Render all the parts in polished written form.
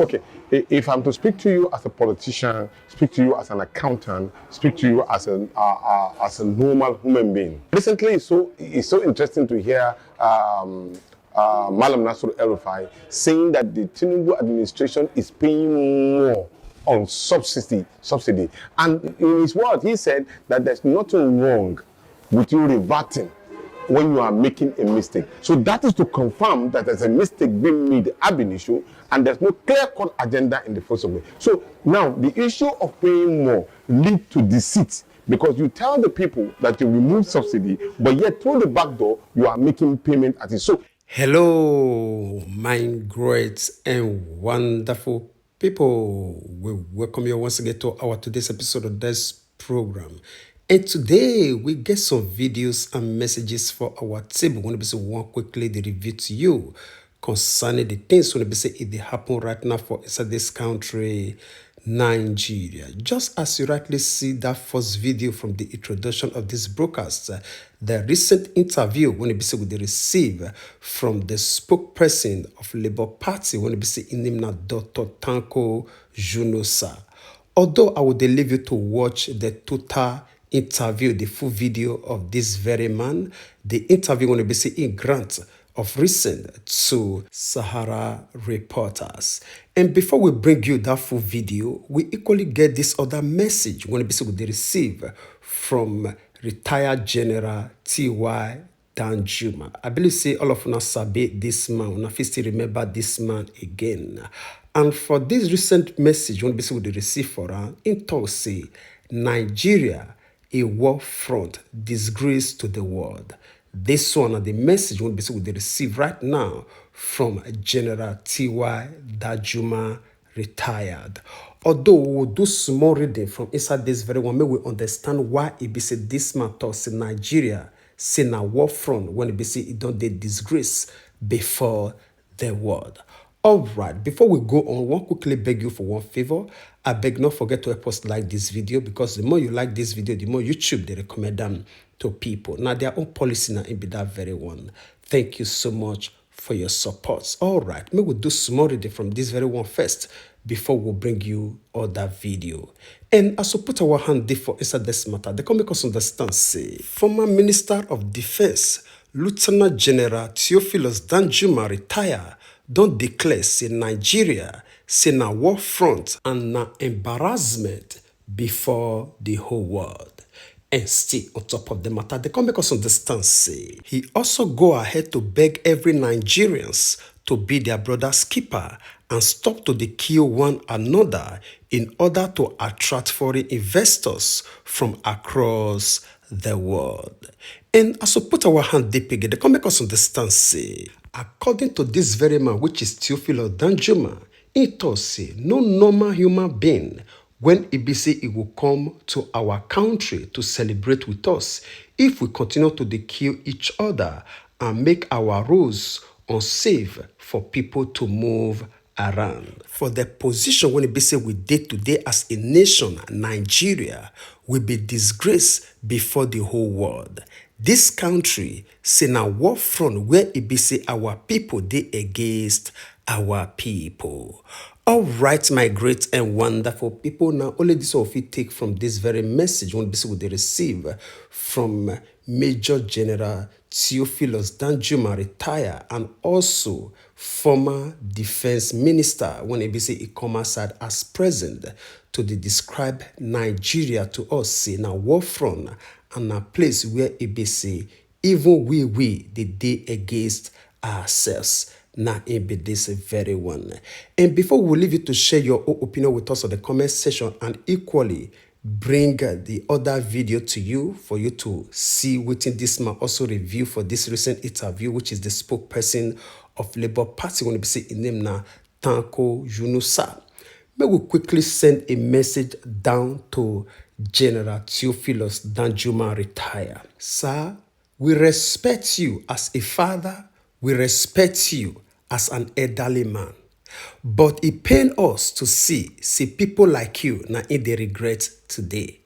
Okay, if I'm to speak to you as a politician, speak to you as an accountant, speak to you as a normal human being. Recently, it's so interesting to hear Malam Nasru El-Rufai saying that the Tinubu administration is paying more on subsidy. And in his word, he said that there's nothing wrong with you reverting when you are making a mistake. So that is to confirm that there's a mistake being made ab initio and there's no clear-cut agenda in the first place. So now the issue of paying more leads to deceit, because you tell the people that you remove subsidy, but yet through the back door you are making payment at it. So hello, my great and wonderful people. We welcome you once again to our today's episode of this program. And today we get some videos and messages for our table. When we say one quickly the review to you concerning the things when we say it they happen right now for inside this country, Nigeria. Just as you rightly see that first video from the introduction of this broadcast, the recent interview when we say we receive from the spokesperson of Labour Party when we say in name na Dr. Tanko Yunusa. Although I would leave you to watch the total interview, the full video of this very man, the interview when we say in grant of recent to Sahara reporters. And before we bring you that full video, we equally get this other message when we receive from retired General T.Y. Dajuma. I believe say all of us sabi this man, una fit still remember this man again. And for this recent message, when we receive for her, in talk say Nigeria, a war front, disgrace to the world. This one are the message when we receive right now from General T.Y. Dajuma, retired. Although we will do small reading from inside this very one, may we understand why it be say this man talks in Nigeria, say na war front when it be say it don't dey disgrace before the world. All right, before we go on, I want quickly beg you for one favor. I beg not forget to help us like this video, because the more you like this video, the more YouTube they recommend them to people. Now their own policy now be that very one. Thank you so much for your support. All right, maybe we'll do small reading from this very one first before we bring you other video. And as we put our hand there for inside this matter, they can make us understand, say, former Minister of Defense, Lieutenant General Theophilus Danjuma retire, don't declare say Nigeria, say na war front and na embarrassment before the whole world. And still on top of the matter, they can make us understand, say, he also go ahead to beg every Nigerians to be their brother's keeper and stop to kill one another in order to attract foreign investors from across the world. And as we put our hand deep again, they can make us understand, say, according to this very man, which is Theophilus Danjuma, he told say no normal human being when it be say it will come to our country to celebrate with us if we continue to kill each other and make our roads unsafe for people to move around. For the position when it be say we did today as a nation, Nigeria will be disgraced before the whole world. This country say na war front where it be say our people they against our people. All right, my great and wonderful people. Now, only this of you take from this very message when they receive from Major General Theophilus Danjuma retire, and also former defense minister when it be say he come aside as president to describe Nigeria to us, say na war front and a place where it be say even we the day against ourselves. Now it be this very one. And before we leave you to share your own opinion with us on the comment section and equally bring the other video to you for you to see within this man also review for this recent interview, which is the spokesperson of Labour Party when we say in name now Tanko Yunusa. May we quickly send a message down to General Theophilus Danjuma retire. Sir, we respect you as a father. We respect you as an elderly man. But it pains us to see people like you now in the regret today.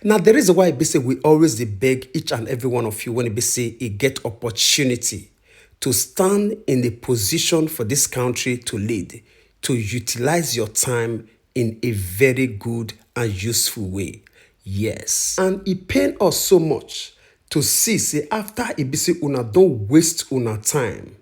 Now, the reason why be say we always beg each and every one of you when it be say it get opportunity to stand in the position for this country to lead. to utilize your time in a very good and useful way. Yes. And it pain us so much to see, say, after it be say una don't waste una time.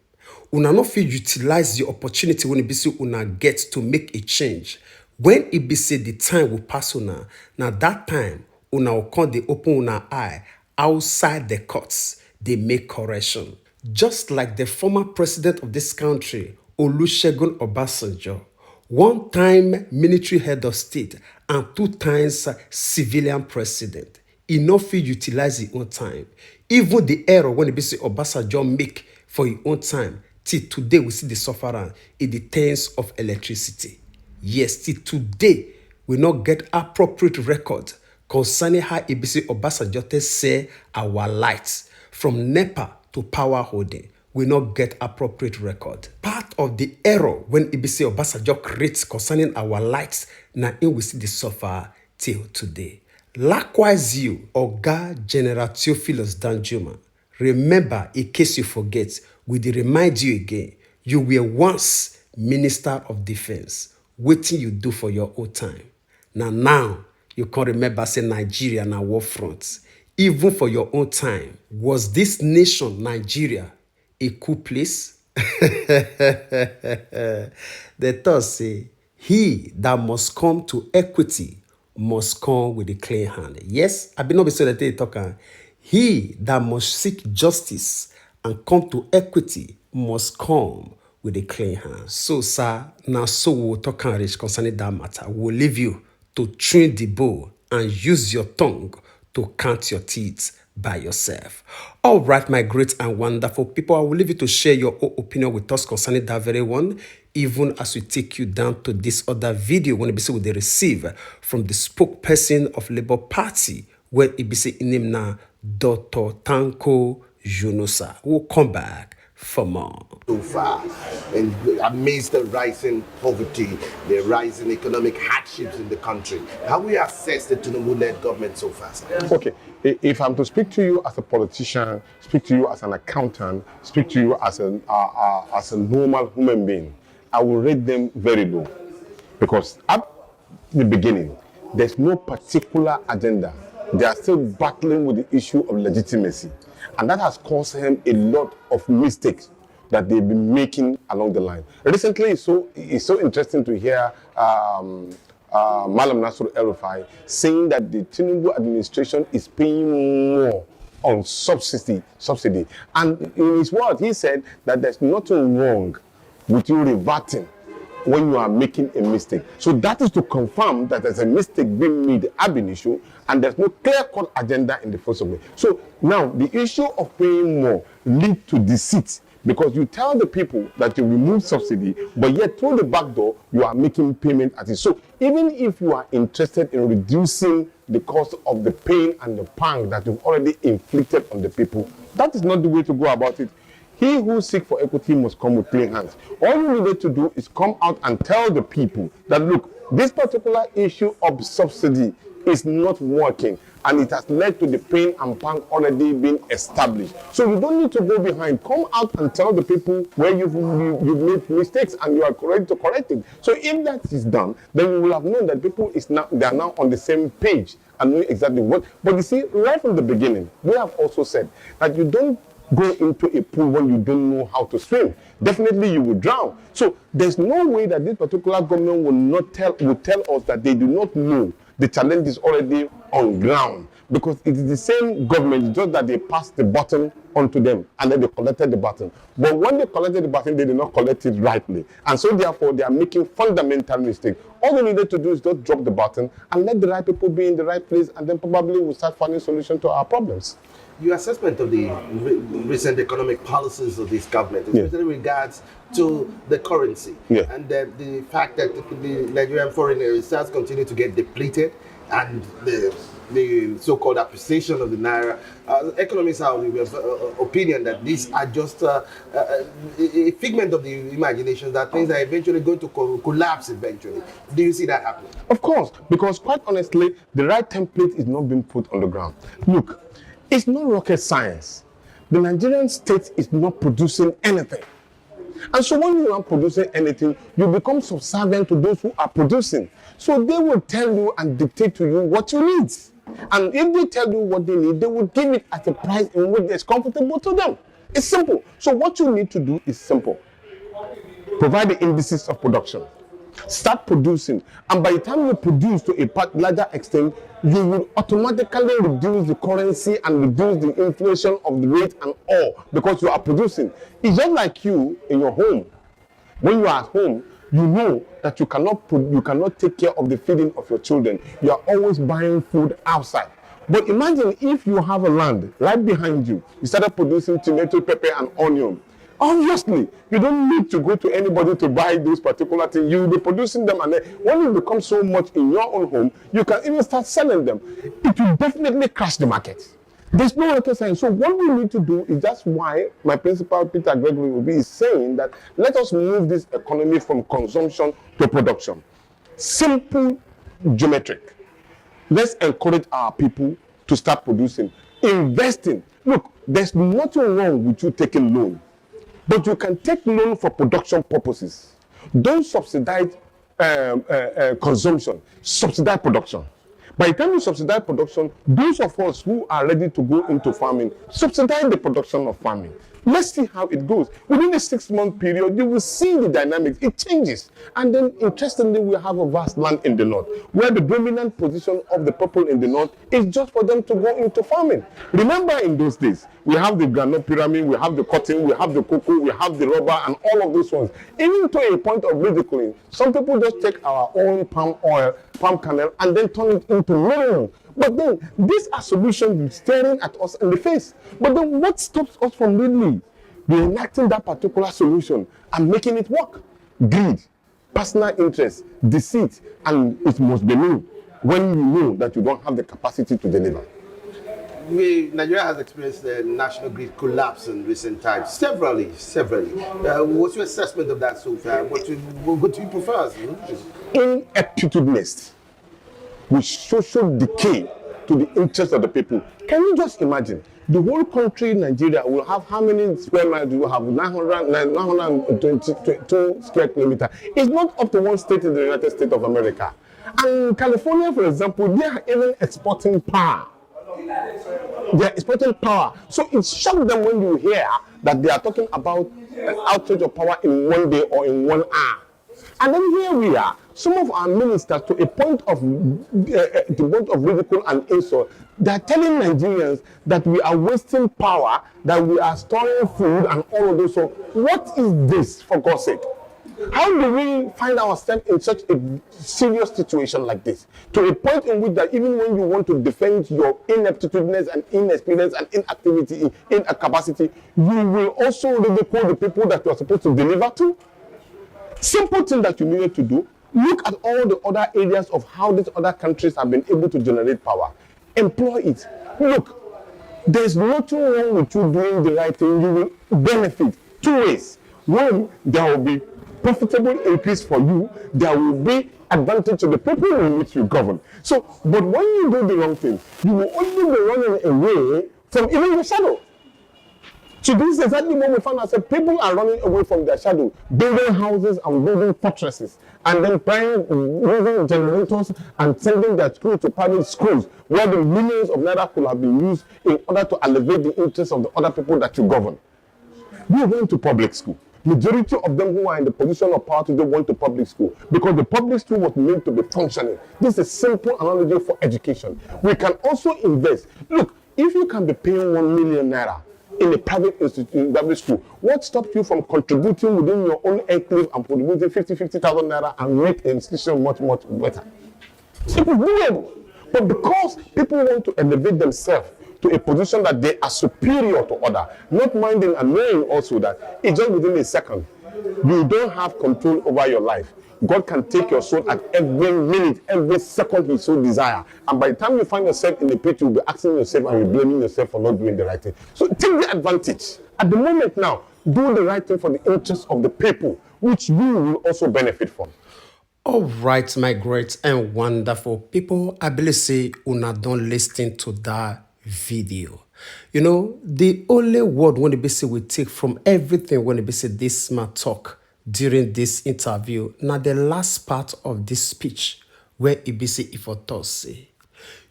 Una no fit utilize the opportunity when it be say una get to make a change. When it be say the time will pass una, now that time una will come dey open una eye outside the courts, they make correction. Just like the former president of this country, Olusegun Obasanjo, one time military head of state and 2 times civilian president. He no fit utilize his own time. Even the error when it be say Obasanjo make for his own time, till today we see the sufferer in the terms of electricity. Yes, till today we not get appropriate record concerning how it be say Obasanjo take sell our lights from NEPA to power holding. We not get appropriate record. Part of the error when it be say Obasanjo creates concerning our lights, now we see the suffer till today. Likewise you, Oga General Theophilus Danjuma, remember, in case you forget, we dey remind you again, you were once Minister of Defense. Wetin you do for your own time. Now, you can remember say Nigeria na war front. Even for your own time, was this nation, Nigeria, a cool place? The thought say, he that must come to equity must come with a clean hand. Yes, I be not be so that they talk. He that must seek justice and come to equity must come with a clean hand. So, sir, now so we'll talk and reach concerning that matter. We'll leave you to train the bow and use your tongue to count your teeth by yourself. All right, my great and wonderful people, I will leave you to share your own opinion with us concerning that very one, even as we take you down to this other video when it be say we receive from the spokesperson of Labour Party, where it be say in name now Dr. Tanko Yunusa. We'll come back for more. So far, and amidst the rising poverty, the rising economic hardships in the country, how we assess the Tinubu-led government so far? Okay, if I'm to speak to you as a politician, speak to you as an accountant, speak to you as a normal human being, I will rate them very low, because at the beginning, there's no particular agenda. They are still battling with the issue of legitimacy, and that has caused him a lot of mistakes that they've been making along the line. Recently, it's so interesting to hear Malam Nasir El-Rufai saying that the Tinubu administration is paying more on subsidy. And in his words, he said that there's nothing wrong with you reverting when you are making a mistake. So that is to confirm that there's a mistake being made ab initio, and there's no clear-cut agenda in the first place. So now the issue of paying more leads to deceit, because you tell the people that you remove subsidy, but yet through the back door you are making payment at it. So even if you are interested in reducing the cost of the pain and the pang that you've already inflicted on the people, that is not the way to go about it. He who seeks for equity must come with clean hands. All you need to do is come out and tell the people that, look, this particular issue of subsidy is not working, and it has led to the pain and pang already being established. So you don't need to go behind. Come out and tell the people where you've made mistakes and you are ready to correct it. So if that is done, then you will have known that people they are now on the same page and know exactly what. But you see, right from the beginning, we have also said that you don't go into a pool when you don't know how to swim. Definitely you will drown. So there's no way that this particular government will tell us that they do not know the challenge is already on ground, because it is the same government, just that they passed the button onto them and then they collected the button. But when they collected the button, they did not collect it rightly, and so therefore they are making fundamental mistakes. All they needed to do is just drop the button and let the right people be in the right place, and then probably we'll start finding solutions to our problems. Your assessment of the recent economic policies of this government, especially regards to the currency, and the fact that the Nigerian foreign reserves continue to get depleted, and the so-called appreciation of the naira. Economists have the opinion that these are just a figment of the imagination, that things are eventually going to collapse eventually. Do you see that happening? Of course, because quite honestly, the right template is not being put on the ground. Look, it's not rocket science. The Nigerian state is not producing anything. And so when you are producing anything, you become subservient to those who are producing. So they will tell you and dictate to you what you need. And if they tell you what they need, they will give it at a price in which is comfortable to them. It's simple. So what you need to do is simple. Provide the indices of production. Start producing. And by the time you produce to a larger extent, you will automatically reduce the currency and reduce the inflation of the rate and all because you are producing. It's just like you in your home. When you are at home, you know that you cannot take care of the feeding of your children. You are always buying food outside. But imagine if you have a land right behind you, you started producing tomato, pepper, and onion. Obviously, you don't need to go to anybody to buy those particular things. You will be producing them, and then when it becomes so much in your own home, you can even start selling them. It will definitely crash the market. There's no rocket science. So what we need to do is that's why my principal, Peter Gregory, will be saying that let us move this economy from consumption to production. Simple geometric. Let's encourage our people to start producing, investing. Look, there's nothing wrong with you taking loan, but you can take loan for production purposes. Don't subsidize consumption, subsidize production. By the time you subsidize production, those of us who are ready to go into farming, subsidize the production of farming. Let's see how it goes. Within a 6-month period, you will see the dynamics. It changes. And then, interestingly, we have a vast land in the north, where the dominant position of the people in the north is just for them to go into farming. Remember in those days, we have the granite pyramid, we have the cotton, we have the cocoa, we have the rubber, and all of those ones. Even to a point of ridiculing, some people just take our own palm oil, palm kernel, and then turn it into mineral. But then, these are solutions staring at us in the face. But then what stops us from really reenacting that particular solution and making it work? Greed, personal interest, deceit, and it must be known when you know that you don't have the capacity to deliver. Nigeria has experienced the national grid collapse in recent times, severally. What's your assessment of that so far? What do you prefer? Ineptitudeness with social decay to the interest of the people. Can you just imagine? The whole country, Nigeria, will have how many square miles do you have? 922 square kilometers. It's not up to one state in the United States of America. And California, for example, they are even exporting power. They are exporting power. So it shocked them when you hear that they are talking about an outage of power in 1 day or in 1 hour. And then here we are, some of our ministers, to a point of ridicule and insult, they are telling Nigerians that we are wasting power, that we are storing food and all of those. So what is this, for God's sake? How do we find ourselves in such a serious situation like this? To a point in which that even when you want to defend your ineptitudeness and inexperience and inactivity, incapacity, you will also ridicule the people that you are supposed to deliver to? Simple thing that you needed to do. Look at all the other areas of how these other countries have been able to generate power. Employ it. Look, there's nothing wrong with you doing the right thing. You will benefit 2 ways. One, there will be profitable increase for you. There will be advantage to the people in which you govern. So, but when you do the wrong thing, you will only be running away from even your shadow. So this is exactly what we found ourselves. People are running away from their shadow, building houses and building fortresses, and then using generators and sending their children to private schools, where the millions of naira could have been used in order to elevate the interests of the other people that you govern. We went to public school. Majority of them who are in the position of power today went to public school because the public school was meant to be functioning. This is a simple analogy for education. We can also invest. Look, if you can be paying 1 million naira in a private institution, private school, what stops you from contributing within your own enclave and contributing 50,000 naira and make the institution much better? It is doable. But because people want to elevate themselves to a position that they are superior to others, not minding and knowing also that it's just within a second, you don't have control over your life. God can take your soul at every minute, every second he so desire. And by the time you find yourself in a pit, you'll be asking yourself and you're blaming yourself for not doing the right thing. So take the advantage. At the moment now, do the right thing for the interest of the people, which you will also benefit from. All right, my great and wonderful people, I believe say una don't listen to that video. You know, the only word when the BC we take from everything when the BC this man talk during this interview, now the last part of this speech where EBC if for say,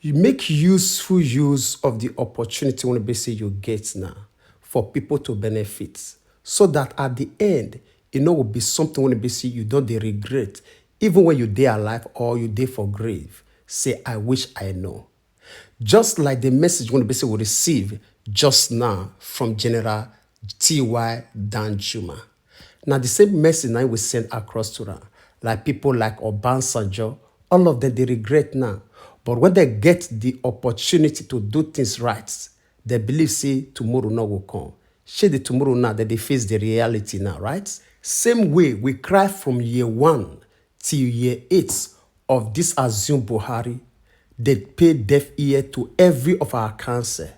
you make useful use of the opportunity when the BC you get now for people to benefit, so that at the end, it will be something when the BC you don't they regret, even when you day alive or you day for grave. Say, I wish I know. Just like the message when the person will receive just now from General T.Y. Dajuma. Now the same message now we send across to her. Like people like Obansanjo, all of them they regret now. But when they get the opportunity to do things right, they believe say tomorrow now will come. Share the tomorrow now that they face the reality now, right? Same way we cry from year 1 till year 8 of this assumed Buhari. They pay deaf ear to every of our cancer.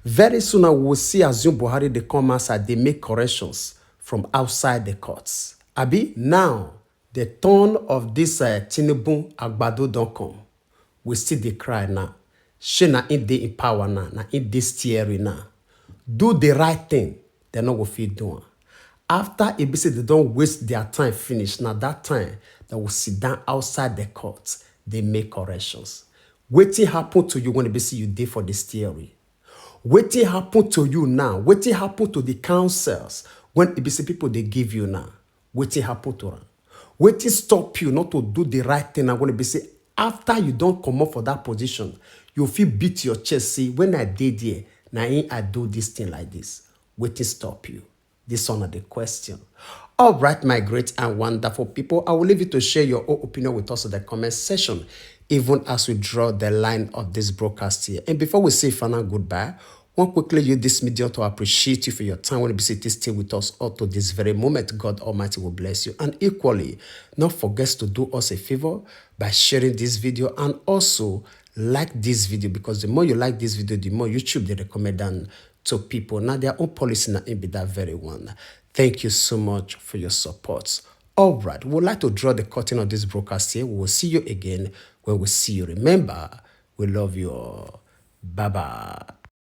Very soon I will see assume Buhari they come outside, they make corrections from outside the courts. Abi, now the turn of this Tinubu Agbado don't come. We see the cry now. She na in the in power now, na in this theory now. Do the right thing, they not go feel doing. After ABC, they don't waste their time finish. Now that time, they will sit down outside the courts, they make corrections. Wetin happen to you when ABC you did for this theory? Wetin happen to you now? Wetin happen to the councils when ABC people they give you now? Wetin happen to them? Wetin stop you not to do the right thing? I'm going to be say after you don't come up for that position, you feel beat your chest. See, when I did here, now I do this thing like this. Wetin stop you? This one of the question. All right, my great and wonderful people, I will leave you to share your own opinion with us in the comment section, even as we draw the line of this broadcast here. And before we say final goodbye, I want quickly use this medium to appreciate you for your time when you stay with us up to this very moment. God Almighty will bless you. And equally, not forget to do us a favor by sharing this video and also like this video, because the more you like this video, the more YouTube they recommend them to people. Now their own policy now be that very one. Thank you so much for your support. All right, we would like to draw the curtain of this broadcast here. We will see you again when we see you. Remember, we love you all. Bye-bye.